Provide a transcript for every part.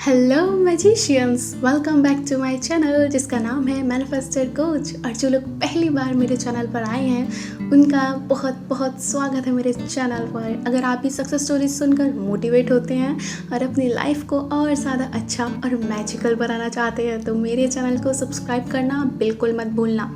Hello magicians, welcome back to my channel जिसका नाम है मैनिफेस्टर कोच। और जो लोग पहली बार मेरे चैनल पर आए हैं उनका बहुत बहुत स्वागत है मेरे चैनल पर। अगर आप भी सक्सेस स्टोरीज सुनकर मोटिवेट होते हैं और अपनी लाइफ को और ज़्यादा अच्छा और मैजिकल बनाना चाहते हैं तो मेरे चैनल को सब्सक्राइब करना बिल्कुल मत भूलना।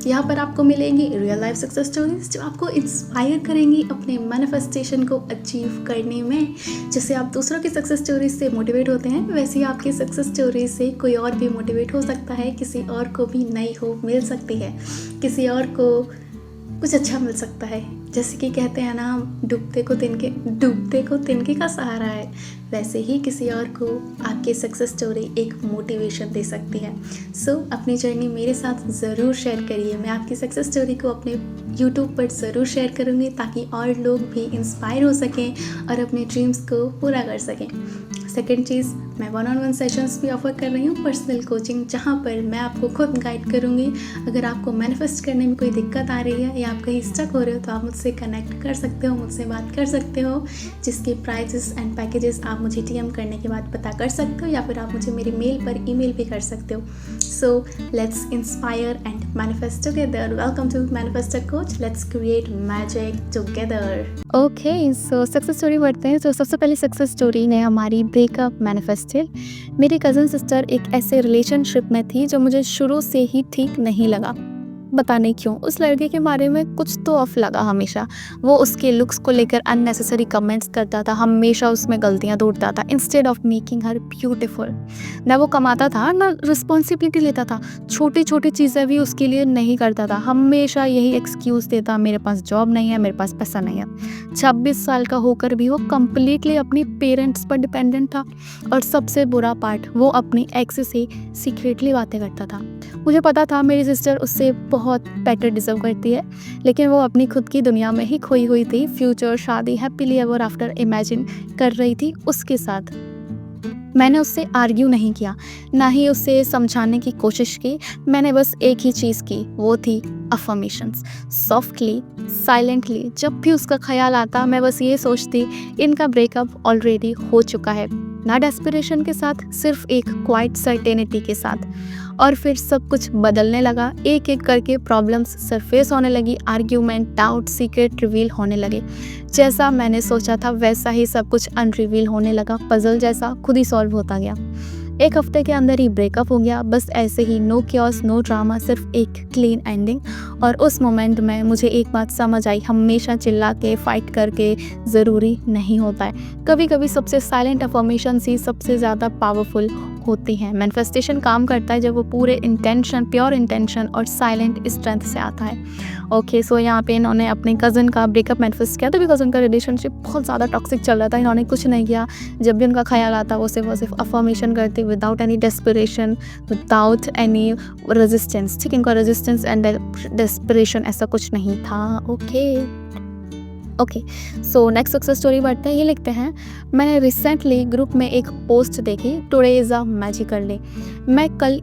यहाँ पर आपको मिलेंगी रियल लाइफ सक्सेस स्टोरीज जो आपको इंस्पायर करेंगी अपने मैनिफेस्टेशन को अचीव करने में। जैसे आप दूसरों की सक्सेस स्टोरीज से मोटिवेट होते हैं वैसे ही आपकी सक्सेस स्टोरी से कोई और भी मोटिवेट हो सकता है, किसी और को भी नई होप मिल सकती है, किसी और को कुछ अच्छा मिल सकता है। जैसे कि कहते हैं ना, डूबते को तिनके का सहारा है, वैसे ही किसी और को आपकी सक्सेस स्टोरी एक मोटिवेशन दे सकती है। सो अपनी जर्नी मेरे साथ ज़रूर शेयर करिए। मैं आपकी सक्सेस स्टोरी को अपने यूट्यूब पर ज़रूर शेयर करूँगी ताकि और लोग भी इंस्पायर हो सकें और अपने ड्रीम्स को पूरा कर सकें। सेकेंड चीज़, मैं 1-on-1 सेशंस भी ऑफ़र कर रही हूँ, पर्सनल कोचिंग, जहाँ पर मैं आपको खुद गाइड करूँगी। अगर आपको मैनिफेस्ट करने में कोई दिक्कत आ रही है या आप कहीं स्टक हो रहे हो तो आप मुझसे कनेक्ट कर सकते हो, मुझसे बात कर सकते हो, जिसके प्राइजेस एंड पैकेजेस आप मुझे डीएम करने के बाद पता कर सकते हो या फिर आप मुझे मेरे मेल पर ईमेल भी कर सकते हो। So let's inspire and manifest together. Welcome to manifester coach, let's create magic together. Okay, so success story बढ़ते हैं। तो सबसे पहले सक्सेस स्टोरी ने हमारी ब्रेकअप मैनिफेस्टेड। मेरी कज़न सिस्टर एक ऐसे रिलेशनशिप में थी जो मुझे शुरू से ही ठीक नहीं लगा। पता नहीं क्यों उस लड़के के बारे में कुछ तो ऑफ लगा। हमेशा वो उसके लुक्स को लेकर अननेसेसरी कमेंट्स करता था, हमेशा उसमें गलतियां ढूंढता था instead of making her beautiful. ना वो कमाता था ना रिस्पॉन्सिबिलिटी लेता था, छोटी छोटी चीज़ें भी उसके लिए नहीं करता था, हमेशा यही एक्सक्यूज़ देता, मेरे पास जॉब नहीं है, मेरे पास पैसा नहीं है। 26 साल का होकर भी वो कम्प्लीटली अपनी पेरेंट्स पर डिपेंडेंट था। और सबसे बुरा पार्ट, वो अपनी एक्स से सीक्रेटली बातें करता था। मुझे पता था मेरी सिस्टर उससे बहुत बेटर डिजर्व करती है, लेकिन वो अपनी खुद की दुनिया में ही खोई हुई थी। फ्यूचर, शादी, हैप्पीली एवर आफ्टर इमेजिन कर रही थी उसके साथ। मैंने उससे आर्ग्यू नहीं किया, ना ही उससे समझाने की कोशिश की। मैंने बस एक ही चीज़ की, वो थी अफर्मेशंस। सॉफ्टली, साइलेंटली जब भी उसका ख्याल आता मैं बस ये सोचती, इनका ब्रेकअप ऑलरेडी हो चुका है। ना डेस्परेशन के साथ, सिर्फ एक क्वाइट सर्टेनिटी के साथ। और फिर सब कुछ बदलने लगा। एक एक करके प्रॉब्लम्स सरफेस होने लगी, आर्ग्यूमेंट, डाउट, सीक्रेट रिवील होने लगे। जैसा मैंने सोचा था वैसा ही सब कुछ अनरिवील होने लगा, पजल जैसा खुद ही सॉल्व होता गया। एक हफ्ते के अंदर ही ब्रेकअप हो गया, बस ऐसे ही, नो क्योस, नो ड्रामा, सिर्फ एक क्लीन एंडिंग। और उस मोमेंट में मुझे एक बात समझ आई, हमेशा चिल्ला के फाइट करके ज़रूरी नहीं होता है। कभी कभी सबसे साइलेंट अफर्मेशंस ही सबसे ज़्यादा पावरफुल होती हैं। मैनिफेस्टेशन काम करता है जब वो पूरे इंटेंशन, प्योर इंटेंशन और साइलेंट स्ट्रेंथ से आता है। ओके, सो यहाँ पे इन्होंने अपने कज़न का ब्रेकअप मैनिफेस्ट किया। तभी कज़न का रिलेशनशिप बहुत ज़्यादा टॉक्सिक चल रहा था। इन्होंने कुछ नहीं किया, जब भी उनका ख्याल आता वो सिर्फ अफर्मेशन करते, without any desperation, without any resistance. ठीक, इनका रेजिस्टेंस एंड डेस्परेशन ऐसा कुछ नहीं था। Okay, so next success story बढ़ते हैं। ये लिखते हैं, मैंने रिसेंटली ग्रुप में एक पोस्ट देखी, today is a magical day. मैंने कल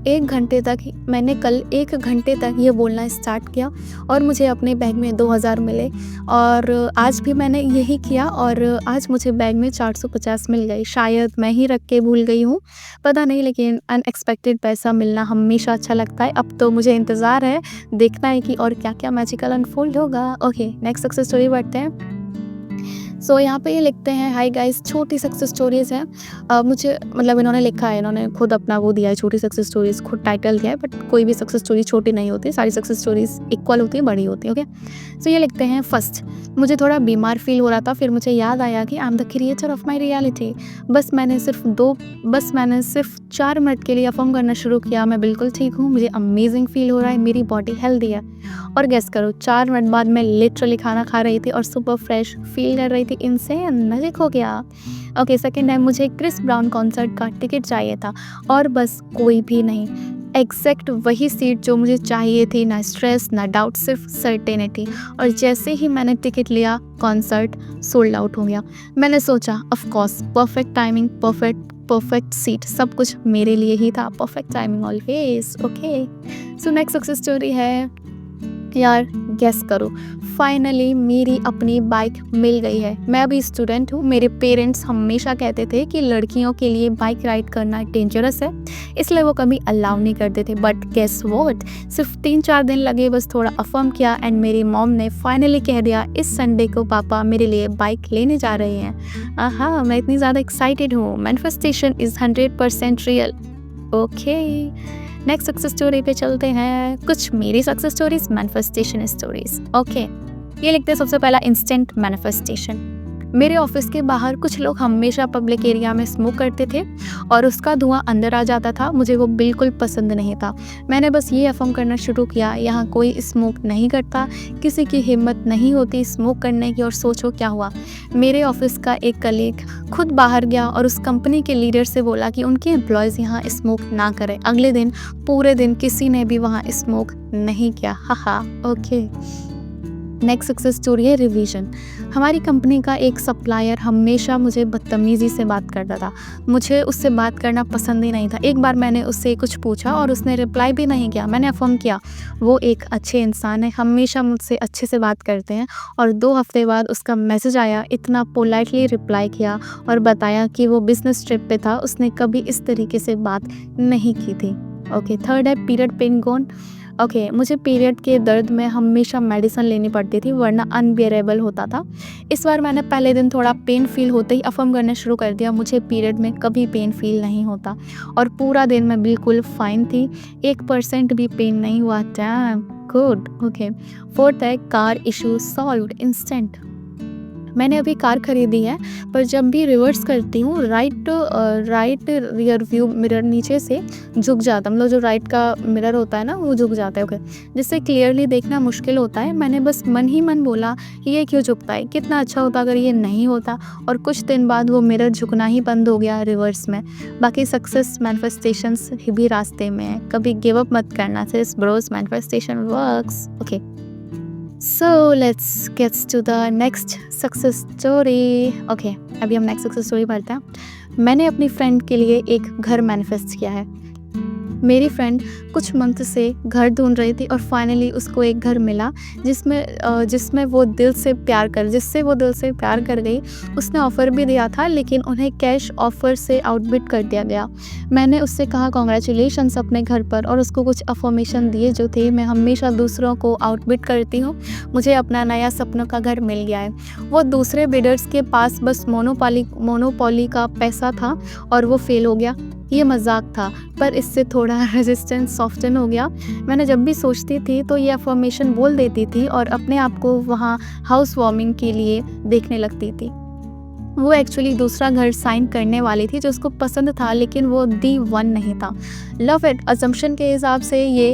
1 घंटे तक ये बोलना स्टार्ट किया और मुझे अपने बैग में 2000 मिले। और आज भी मैंने यही किया और आज मुझे बैग में 450 मिल गई। शायद मैं ही रख के भूल गई हूँ, पता नहीं, लेकिन अनएक्सपेक्टेड पैसा मिलना हमेशा अच्छा लगता है। अब तो मुझे इंतज़ार है, देखना है कि और क्या क्या मैजिकल अनफोल्ड होगा। ओके, नेक्स्ट सक्सेस स्टोरी बढ़ते हैं। सो यहाँ पे ये लिखते हैं, हाय गाइस, छोटी सक्सेस स्टोरीज़ हैं। मुझे मतलब इन्होंने लिखा है, इन्होंने खुद अपना वो दिया है, छोटी सक्सेस स्टोरीज़, खुद टाइटल दिया है, बट कोई भी सक्सेस स्टोरी छोटी नहीं होती, सारी सक्सेस स्टोरीज़ इक्वल होती है, बड़ी होती है। ओके, सो ये लिखते हैं, फर्स्ट, मुझे थोड़ा बीमार फील हो रहा था, फिर मुझे याद आया कि आई am the creator of my reality. बस मैंने सिर्फ 4 मिनट के लिए अफर्म करना शुरू किया, मैं बिल्कुल ठीक हूँ, मुझे अमेजिंग फील हो रहा है, मेरी बॉडी हेल्दी है। और गेस करो, 4 मिनट बाद मैं लिटरली खाना खा रही थी और सुपर फ्रेश फील कर रही थी। इनसे मैजिक हो गया। ओके, सेकेंड है, मुझे क्रिस ब्राउन कॉन्सर्ट का टिकट चाहिए था और बस कोई भी नहीं, एग्जैक्ट वही सीट जो मुझे चाहिए थी। ना स्ट्रेस, ना डाउट, सिर्फ सर्टेनिटी। और जैसे ही मैंने टिकट लिया, कॉन्सर्ट सोल्ड आउट हो गया। मैंने सोचा, of course, perfect timing, perfect seat, सब कुछ मेरे लिए ही था। Perfect timing always. Okay, so next success story है, यार गेस करो, फाइनली मेरी अपनी बाइक मिल गई है। मैं अभी स्टूडेंट हूँ। मेरे पेरेंट्स हमेशा कहते थे कि लड़कियों के लिए बाइक राइड करना डेंजरस है, इसलिए वो कभी अलाउ नहीं करते थे। बट गेस व्हाट, सिर्फ 3-4 दिन लगे, बस थोड़ा अफर्म किया एंड मेरी मॉम ने फाइनली कह दिया इस संडे को पापा मेरे लिए बाइक लेने जा रहे हैं। हाँ, मैं इतनी ज़्यादा एक्साइटेड हूँ। Manifestation is 100% real. Okay, next success story पे चलते हैं। कुछ मेरी success stories, manifestation stories. Okay, ये लिखते हैं सबसे पहला इंस्टेंट मैनिफेस्टेशन। मेरे ऑफिस के बाहर कुछ लोग हमेशा पब्लिक एरिया में स्मोक करते थे और उसका धुआं अंदर आ जाता था। मुझे वो बिल्कुल पसंद नहीं था। मैंने बस ये अफर्म करना शुरू किया, यहाँ कोई स्मोक नहीं करता, किसी की हिम्मत नहीं होती स्मोक करने की। और सोचो क्या हुआ, मेरे ऑफिस का एक कलीग खुद बाहर गया और उस कंपनी के लीडर से बोला कि उनके एम्प्लॉयज़ यहाँ स्मोक ना करें। अगले दिन पूरे दिन किसी ने भी वहाँ स्मोक नहीं किया। हा। ओके, नेक्स्ट सक्सेस स्टोरी है रिवीजन। हमारी कंपनी का एक सप्लायर हमेशा मुझे बदतमीज़ी से बात करता था। मुझे उससे बात करना पसंद ही नहीं था। एक बार मैंने उससे कुछ पूछा और उसने रिप्लाई भी नहीं किया। मैंने अफर्म किया वो एक अच्छे इंसान है, हमेशा मुझसे अच्छे से बात करते हैं। और 2 हफ्ते बाद उसका मैसेज आया, इतना पोलाइटली रिप्लाई किया और बताया कि वो बिजनेस ट्रिप पे था, उसने कभी इस तरीके से बात नहीं की थी। ओके, थर्ड है पीरियड पेन गॉन। ओके, मुझे पीरियड के दर्द में हमेशा मेडिसिन लेनी पड़ती थी वरना अनबियरेबल होता था। इस बार मैंने पहले दिन थोड़ा पेन फील होते ही अफर्म करना शुरू कर दिया, मुझे पीरियड में कभी पेन फील नहीं होता। और पूरा दिन मैं बिल्कुल फाइन थी, 1% भी पेन नहीं हुआ। Damn good. ओके, फोर्थ है कार इशू सॉल्व्ड इंस्टेंट। मैंने अभी कार खरीदी है, पर जब भी रिवर्स करती हूँ राइट रियर व्यू मिरर नीचे से झुक जाता, मतलब जो राइट का मिरर होता है ना वो झुक जाता है। ओके, जिससे क्लियरली देखना मुश्किल होता है। मैंने बस मन ही मन बोला ये क्यों झुकता है, कितना अच्छा होता अगर ये नहीं होता। और कुछ दिन बाद वो मिरर झुकना ही बंद हो गया रिवर्स में। बाकी सक्सेस मैनिफेस्टेशंस भी रास्ते में है, कभी गिव अप मत करना, सिर्फ Bros manifestation works. Okay, So let's get to the next success story. Okay, अभी हम नेक्स्ट सक्सेस स्टोरी पढ़ते हैं। मैंने अपनी फ्रेंड के लिए एक घर मैनिफेस्ट किया है। मेरी फ्रेंड कुछ मंथ से घर ढूंढ रही थी और फाइनली उसको एक घर मिला जिससे वो दिल से प्यार कर गई। उसने ऑफ़र भी दिया था लेकिन उन्हें कैश ऑफ़र से आउटबिड कर दिया गया। मैंने उससे कहा कॉन्ग्रेचुलेशंस अपने घर पर और उसको कुछ अफर्मेशन दिए जो थे मैं हमेशा दूसरों को आउटबिड करती हूँ, मुझे अपना नया सपनों का घर मिल गया है। वो दूसरे बिडर्स के पास बस मोनोपोली का पैसा था और वो फेल हो गया। ये मजाक था, पर इससे थोड़ा रेजिस्टेंस सॉफ्टन हो गया। मैंने जब भी सोचती थी तो ये अफर्मेशन बोल देती थी और अपने आप को वहाँ हाउस वार्मिंग के लिए देखने लगती थी। वो एक्चुअली दूसरा घर साइन करने वाली थी जो उसको पसंद था, लेकिन वो दी वन नहीं था। लव एट अजम्पशन के हिसाब से ये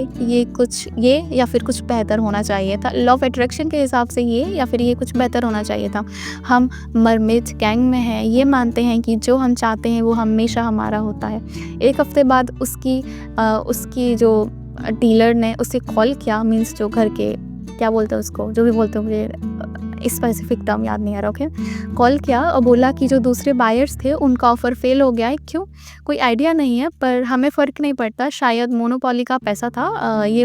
या फिर कुछ बेहतर होना चाहिए था। लव अट्रैक्शन के हिसाब से ये कुछ बेहतर होना चाहिए था। हम मरमेड गैंग में हैं, ये मानते हैं कि जो हम चाहते हैं वो हमेशा हमारा होता है। 1 हफ्ते बाद उसकी जो डीलर ने उसे कॉल किया, मीन्स जो घर के क्या बोलते हैं उसको, जो भी बोलते हैं, मुझे स्पेसिफिक टर्म याद नहीं आ रहा। ओके, कॉल किया और बोला कि जो दूसरे बायर्स थे उनका ऑफ़र फेल हो गया है। क्यों, कोई आइडिया नहीं है, पर हमें फ़र्क नहीं पड़ता, शायद मोनोपोली का पैसा था।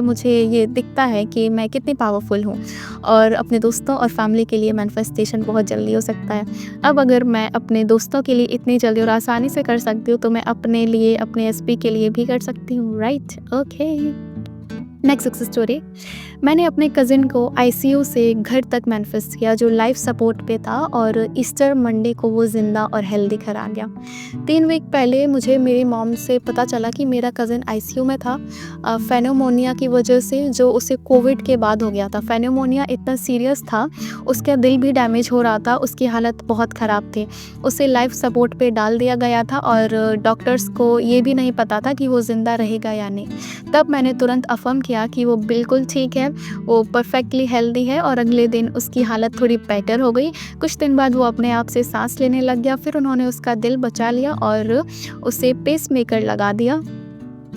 मुझे ये दिखता है कि मैं कितनी पावरफुल हूँ और अपने दोस्तों और फैमिली के लिए मैनिफेस्टेशन बहुत जल्दी हो सकता है। अब अगर मैं अपने दोस्तों के लिए इतनी जल्दी और आसानी से कर सकती हूँ तो मैं अपने लिए, अपने एसपी के लिए भी कर सकती हूँ, right. Okay, next success story. मैंने अपने कज़िन को आईसीयू से घर तक मैनिफेस्ट किया जो लाइफ सपोर्ट पे था और ईस्टर मंडे को वो ज़िंदा और हेल्दी घर आ गया। 3 वीक पहले मुझे मेरी मॉम से पता चला कि मेरा कज़िन आईसीयू में था फेनोमोनिया की वजह से, जो उसे कोविड के बाद हो गया था। फेनोमोनिया इतना सीरियस था, उसका दिल भी डैमेज हो रहा था, उसकी हालत बहुत ख़राब थी। उसे लाइफ सपोर्ट पे डाल दिया गया था और डॉक्टर्स को ये भी नहीं पता था कि वो ज़िंदा रहेगा या नहीं। तब मैंने तुरंत अफर्म किया कि वो बिल्कुल ठीक है, वो परफेक्टली हेल्दी है और अगले दिन उसकी हालत थोड़ी बेटर हो गई। कुछ दिन बाद वो अपने आप से सांस लेने लग गया। फिर उन्होंने उसका दिल बचा लिया और उसे पेसमेकर लगा दिया।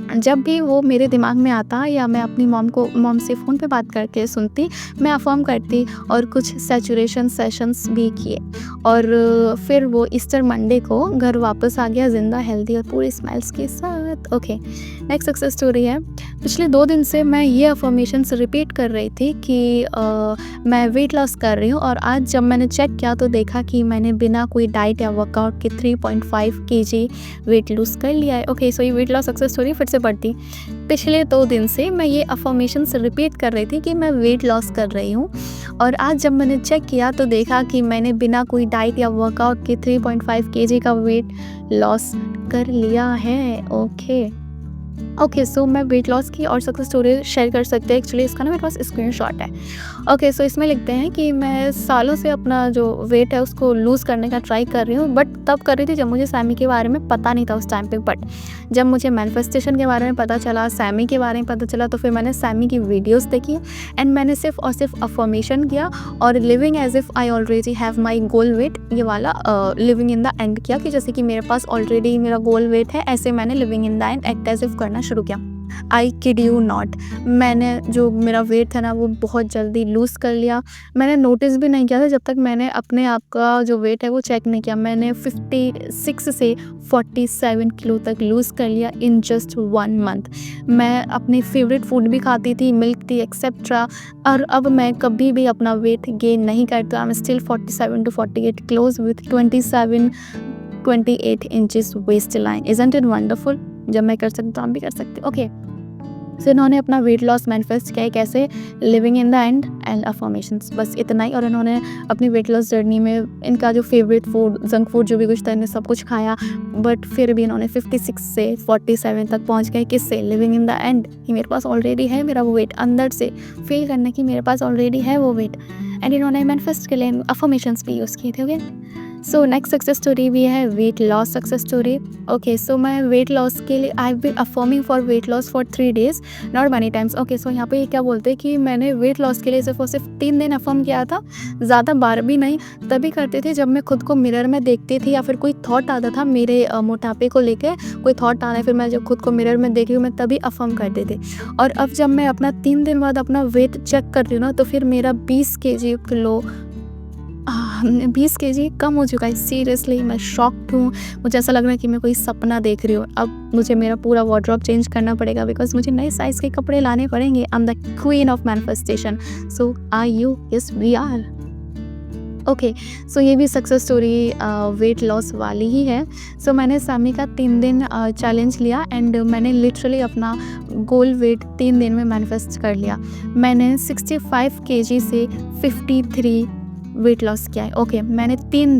जब भी वो मेरे दिमाग में आता या मैं अपनी मॉम से फ़ोन पे बात करके सुनती, मैं अफर्म करती और कुछ सैचुरेशन सेशंस भी किए और फिर वो ईस्टर मंडे को घर वापस आ गया ज़िंदा, हेल्दी और पूरी स्माइल्स के साथ। ओके, नेक्स्ट सक्सेस स्टोरी है। पिछले 2 दिन से मैं ये अफ़र्मेशंस रिपीट कर रही थी कि मैं वेट लॉस कर रही हूँ, और आज जब मैंने चेक किया तो देखा कि मैंने बिना कोई डाइट या वर्कआउट के 3.5 केजी वेट लूज़ कर लिया है। ओके, सो ये वेट लॉस सक्सेस स्टोरी फिर से बढ़ती। पिछले 2 दिन से मैं ये अफ़र्मेशंस रिपीट कर रही थी कि मैं वेट लॉस कर रही हूँ, और आज जब मैंने चेक किया तो देखा कि मैंने बिना कोई डाइट या वर्कआउट के 3.5 केजी का वेट लॉस कर लिया है। ओके, सो मैं वेट लॉस की और सक्सेस स्टोरी शेयर कर सकते हैं। एक्चुअली इसका ना मेरे पास स्क्रीनशॉट है। ओके, सो इसमें लिखते हैं कि मैं सालों से अपना जो वेट है उसको लूज़ करने का ट्राई कर रही हूँ, बट तब कर रही थी जब मुझे सैमी के बारे में पता नहीं था उस टाइम पे। बट जब मुझे मैनिफेस्टेशन के बारे में पता चला, सैमी के बारे में पता चला, तो फिर मैंने सैमी की वीडियोस देखी एंड मैंने सिर्फ और सिर्फ अफर्मेशन किया और living as if I already have my goal weight, ये वाला लिविंग इन द एंड किया कि जैसे कि मेरे पास ऑलरेडी मेरा गोल वेट है, ऐसे मैंने living in the end act as if करना शुरू किया। आई किड यू नॉट, मैंने जो मेरा वेट था ना वो बहुत जल्दी लूज़ कर लिया। मैंने नोटिस भी नहीं किया था जब तक मैंने अपने आप का जो वेट है वो चेक नहीं किया। मैंने 56 से 47 किलो तक लूज़ कर लिया इन जस्ट 1 मंथ। मैं अपनी फेवरेट फूड भी खाती थी, मिल्क टी एक्सेट्रा, और अब मैं कभी भी अपना वेट गेन नहीं करती। I am still 47 to 48 kilos with 27-28 inches waist line. Isn't it wonderful? जब मैं कर सकती तो आप भी कर सकते। ओके, सो इन्होंने अपना वेट लॉस मैनिफेस्ट किया है कैसे, living in the and and affirmations, बस इतना ही। और इन्होंने अपनी वेट लॉस जर्नी में इनका जो फेवरेट फूड, जंक फूड जो भी कुछ था, इन्हें सब कुछ खाया, बट फिर भी इन्होंने 56 से 47 तक पहुंच गए। किससे? लिविंग इन द एंड, कि मेरे पास ऑलरेडी है मेरा वो वेट, अंदर से फील करने की मेरे पास ऑलरेडी है वो वेट। एंड इन्होंने मैनिफेस्ट के लिए अफर्मेशंस भी यूज़ किए थे। Okay, so next success story भी है weight loss success story. Okay, so मैं वेट लॉस के लिए I have been affirming for weight loss for 3 days, not many times. Okay, so यहाँ पे ये क्या बोलते हैं कि मैंने वेट लॉस के लिए सिर्फ और सिर्फ 3 दिन अफर्म किया था, ज़्यादा बार भी नहीं। तभी करते थे जब मैं खुद को मिरर में देखती थी या फिर कोई थॉट आता था मेरे मोटापे को लेकर, कोई थॉट आ रहा है, फिर मैं जब खुद को मिरर में देख रही हूँ मैं तभी अफर्म करते थे। और अब जब मैं अपना 3 दिन बाद अपना वेट चेक कर रही हूँ ना, तो फिर मेरा 20 केजी कम हो चुका है। सीरियसली मैं शॉक्ड हूँ। मुझे ऐसा लग रहा है कि मैं कोई सपना देख रही हूँ। अब मुझे मेरा पूरा वार्डरोब चेंज करना पड़ेगा बिकॉज मुझे नए साइज़ के कपड़े लाने पड़ेंगे। I am the queen of manifestation. So are you? Yes we are. Okay, so ये भी सक्सेस स्टोरी वेट लॉस वाली ही है। सो मैंने सैमी का 3 दिन चैलेंज लिया एंड मैंने लिटरली अपना गोल वेट 3 दिन में मैनिफेस्ट कर लिया। मैंने 65 केजी से 53 वेट लॉस किया है। ओके, मैंने 3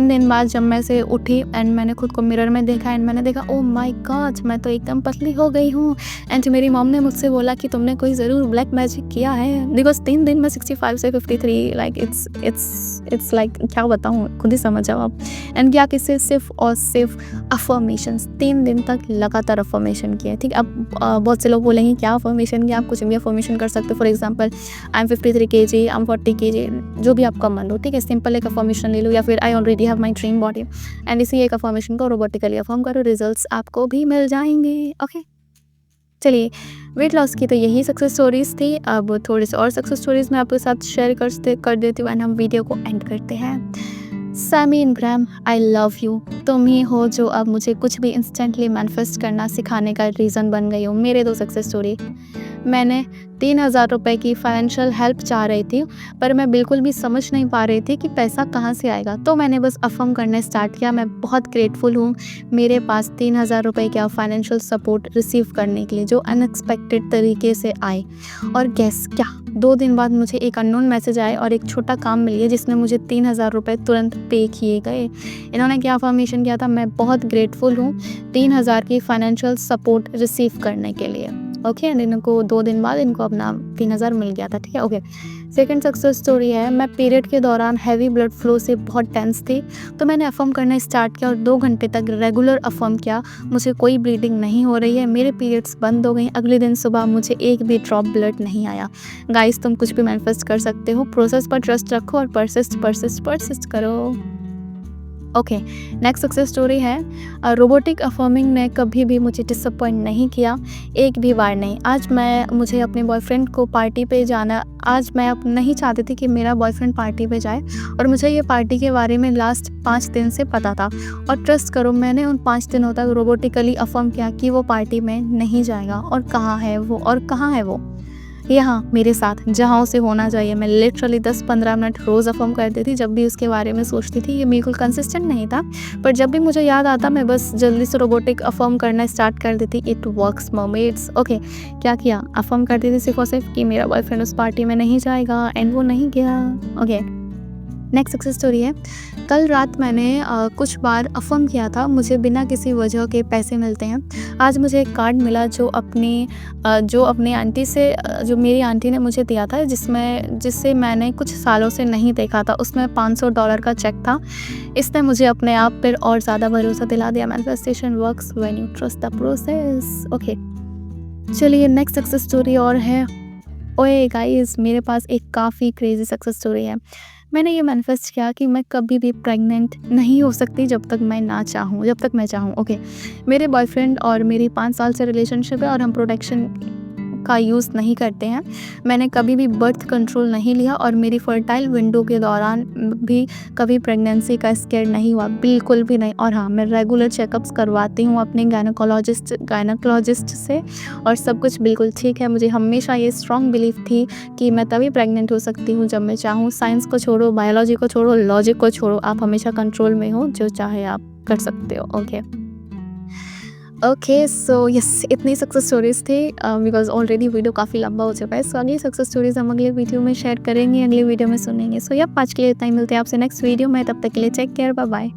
दिन बाद जब मैं से उठी एंड मैंने खुद को मिरर में देखा एंड मैंने देखा ओ माय गॉड, मैं तो एकदम पतली हो गई हूँ। एंड मेरी मॉम ने मुझसे बोला कि तुमने कोई ज़रूर ब्लैक मैजिक किया है, बिकॉज 3 दिन में 65 से 53, लाइक इट्स लाइक क्या बताऊँ, खुद ही समझ जाओ आप। एंड क्या किससे? सिर्फ और सिर्फ अफर्मेशंस। 3 दिन तक लगातार अफर्मेशन किया। ठीक, अब बहुत से लोग बोलेंगे क्या अफर्मेशन किया? आप कुछ भी अफर्मेशन कर सकते हो। For example I am 53 kg, I am 40 kg, जो भी आपका मन हो। ठीक है, सिंपल एक अफर्मेशन ले लो, या फिर आई already have my dream body, and इसी एक अफर्मेशन को रोबोटिकली अफर्म करो, रिजल्ट्स आपको भी मिल जाएंगे। ओके, चलिए, वेट लॉस की तो यही सक्सेस स्टोरीज थी। अब थोड़ी सी और सक्सेस स्टोरीज मैं आपके साथ शेयर कर देती हूँ एंड हम वीडियो को एंड करते हैं। Sammy Ingram, I love you. तुम ही हो जो अब मुझे कुछ भी इंस्टेंटली मैनिफेस्ट करना सिखाने का रीज़न बन गई हो। मेरे 2 सक्सेस स्टोरी। मैंने 3000 रुपये की फाइनेंशियल हेल्प चाह रही थी, पर मैं बिल्कुल भी समझ नहीं पा रही थी कि पैसा कहाँ से आएगा। तो मैंने बस अफर्म करने स्टार्ट किया। मैं बहुत ग्रेटफुल हूँ मेरे पास 3000 रुपये का फाइनेंशियल सपोर्ट रिसीव करने के लिए, जो अनएक्सपेक्टेड तरीके से आए। और गैस क्या, 2 दिन बाद मुझे एक अननोन मैसेज आए और एक छोटा काम मिल गया जिसमें मुझे 3000 रुपये तुरंत पे किए गए। इन्होंने क्या अफर्मेशन किया था? मैं बहुत ग्रेटफुल हूँ 3000 की फाइनेंशियल सपोर्ट रिसीव करने के लिए। ओके, एंड इनको 2 दिन बाद इनको अपना 3000 मिल गया था। ठीक है, ओके। सेकंड सक्सेस स्टोरी है, मैं पीरियड के दौरान हैवी ब्लड फ्लो से बहुत टेंस थी, तो मैंने अफर्म करना स्टार्ट किया और 2 घंटे तक रेगुलर अफर्म किया। मुझे कोई ब्लीडिंग नहीं हो रही है, मेरे पीरियड्स बंद हो गई। अगले दिन सुबह मुझे एक भी ड्रॉप ब्लड नहीं आया। गाइस, तुम कुछ भी मैनिफेस्ट कर सकते हो। प्रोसेस पर ट्रस्ट रखो और परसिस्ट करो। ओके, नेक्स्ट सक्सेस स्टोरी है रोबोटिक अफर्मिंग ने कभी भी मुझे डिसअपॉइंट नहीं किया, एक भी बार नहीं। मुझे अपने बॉयफ्रेंड को पार्टी पे जाना, आज मैं अब नहीं चाहती थी कि मेरा बॉयफ्रेंड पार्टी पे जाए, और मुझे ये पार्टी के बारे में लास्ट 5 दिन से पता था, और ट्रस्ट करो मैंने उन 5 दिनों तक रोबोटिकली अफर्म किया कि वो पार्टी में नहीं जाएगा। और कहाँ है वो, और कहाँ है वो? यहाँ मेरे साथ, जहाँ उसे होना चाहिए। मैं लिटरली 10-15 मिनट रोज़ अफर्म करती थी जब भी उसके बारे में सोचती थी। ये बिल्कुल कंसिस्टेंट नहीं था, पर जब भी मुझे याद आता मैं बस जल्दी से रोबोटिक अफर्म करना स्टार्ट कर देती। It works मर्मेड्स। ओके, क्या किया? अफर्म करती थी सिर्फ और सिर्फ कि मेरा बॉयफ्रेंड उस पार्टी में नहीं जाएगा, एंड वो नहीं गया। ओके, नेक्स्ट सक्सेस स्टोरी है, कल रात मैंने कुछ बार अफर्म किया था मुझे बिना किसी वजह के पैसे मिलते हैं। आज मुझे एक कार्ड मिला जो अपनी आंटी से, जो मेरी आंटी ने मुझे दिया था, जिससे मैंने कुछ सालों से नहीं देखा था। उसमें $500 का चेक था। इसने मुझे अपने आप पर और ज़्यादा भरोसा दिला दिया। Manifestation works when you trust the process. Okay, चलिए नेक्स्ट सक्सेस स्टोरी और है। ओए गाइस, मेरे पास एक काफ़ी क्रेजी सक्सेस स्टोरी है। मैंने ये मैनिफेस्ट किया कि मैं कभी भी प्रेग्नेंट नहीं हो सकती जब तक मैं चाहूँ। ओके, मेरे बॉयफ्रेंड और मेरी 5 साल से रिलेशनशिप है, और हम प्रोटेक्शन का यूज़ नहीं करते हैं। मैंने कभी भी बर्थ कंट्रोल नहीं लिया, और मेरी फर्टाइल विंडो के दौरान भी कभी प्रेगनेंसी का स्केयर नहीं हुआ, बिल्कुल भी नहीं। और हाँ, मैं रेगुलर चेकअप्स करवाती हूँ अपने गायनोकोलॉजिस्ट से, और सब कुछ बिल्कुल ठीक है। मुझे हमेशा ये स्ट्रॉन्ग बिलीफ थी कि मैं तभी प्रेग्नेंट हो सकती हूँ जब मैं चाहूँ। साइंस को छोड़ो, बायोलॉजी को छोड़ो, लॉजिक को छोड़ो, आप हमेशा कंट्रोल में हो, जो चाहे आप कर सकते हो। ओके, सो यस, इतनी सक्सेस स्टोरीज़ थी, बिकॉज़ ऑलरेडी वीडियो काफ़ी लंबा हो चुका है। सो अगली सक्सेस स्टोरीज़ हम अगले वीडियो में शेयर करेंगे, अगले वीडियो में सुनेंगे। सो आज के लिए इतना ही, मिलते हैं आपसे नेक्स्ट वीडियो में। तब तक के लिए टेक केयर, बाय बाय।